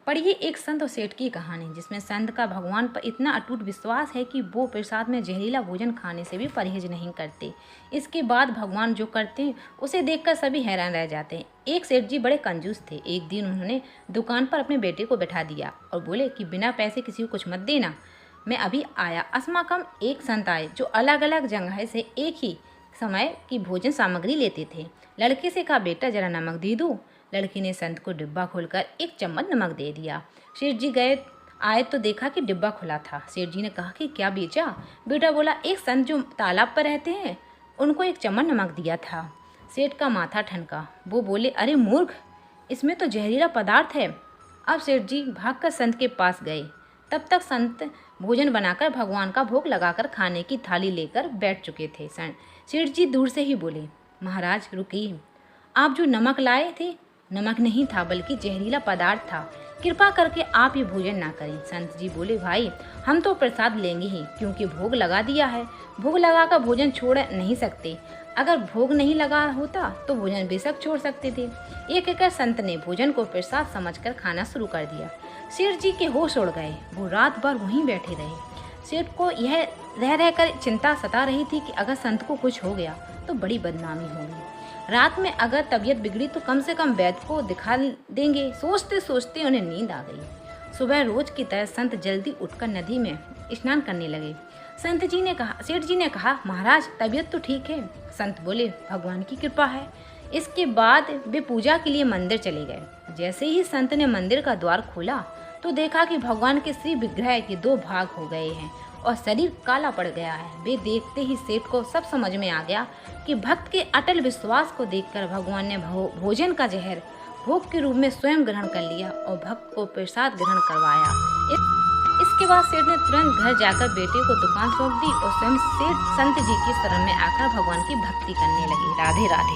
पढ़िए एक संत और सेठ की कहानी, जिसमें संत का भगवान पर इतना अटूट विश्वास है कि वो प्रसाद में जहरीला भोजन खाने से भी परहेज नहीं करते। इसके बाद भगवान जो करते हैं उसे देखकर सभी हैरान रह जाते हैं। एक सेठ जी बड़े कंजूस थे। एक दिन उन्होंने दुकान पर अपने बेटे को बैठा दिया और बोले कि बिना पैसे किसी को कुछ मत देना, मैं अभी आया। असमाकम एक संत आए जो अलग अलग जगह से एक ही समय की भोजन सामग्री लेते थे। लड़के से कहा, बेटा जरा नमक दे दो। लड़की ने संत को डिब्बा खोलकर एक चम्मच नमक दे दिया। सेठ जी आए तो देखा कि डिब्बा खुला था। सेठ जी ने कहा कि क्या बेचा? बेटा बोला, एक संत जो तालाब पर रहते हैं उनको एक चम्मच नमक दिया था। सेठ का माथा ठनका। वो बोले, अरे मूर्ख, इसमें तो जहरीला पदार्थ है। अब सेठ जी भागकर संत के पास गए। तब तक संत भोजन बनाकर भगवान का भोग लगाकर खाने की थाली लेकर बैठ चुके थे। सेठ जी दूर से ही बोले, महाराज रुकिए, आप जो नमक लाए थे नमक नहीं था बल्कि जहरीला पदार्थ था। कृपा करके आप ये भोजन ना करें। संत जी बोले, भाई हम तो प्रसाद लेंगे ही, क्योंकि भोग लगा दिया है। भोग लगाकर भोजन छोड़ नहीं सकते। अगर भोग नहीं लगा होता तो भोजन बेशक छोड़ सकते थे। एक कहकर संत ने भोजन को प्रसाद समझकर खाना शुरू कर दिया। सेठ जी के होश उड़ गए। वो रात भर वहीं बैठे रहे। सेठ को यह रह रहकर चिंता सता रही थी कि अगर संत को कुछ हो गया तो बड़ी बदनामी होगी। रात में अगर तबीयत बिगड़ी तो कम से कम वैद्य को दिखा देंगे। सोचते सोचते उन्हें नींद आ गई। सुबह रोज की तरह संत जल्दी उठकर नदी में स्नान करने लगे। सेठ जी ने कहा, महाराज तबीयत तो ठीक है। संत बोले, भगवान की कृपा है। इसके बाद वे पूजा के लिए मंदिर चले गए। जैसे ही संत ने मंदिर का द्वार खोला तो देखा कि भगवान के श्री विग्रह के 2 भाग हो गए हैं और शरीर काला पड़ गया है। वे देखते ही सेठ को सब समझ में आ गया कि भक्त के अटल विश्वास को देखकर भगवान ने भोजन का जहर भोग के रूप में स्वयं ग्रहण कर लिया और भक्त को प्रसाद ग्रहण करवाया। इसके बाद सेठ ने तुरंत घर जाकर बेटे को दुकान सौंप दी और स्वयं सेठ संत जी की शरण में आकर भगवान की भक्ति करने लगे। राधे राधे।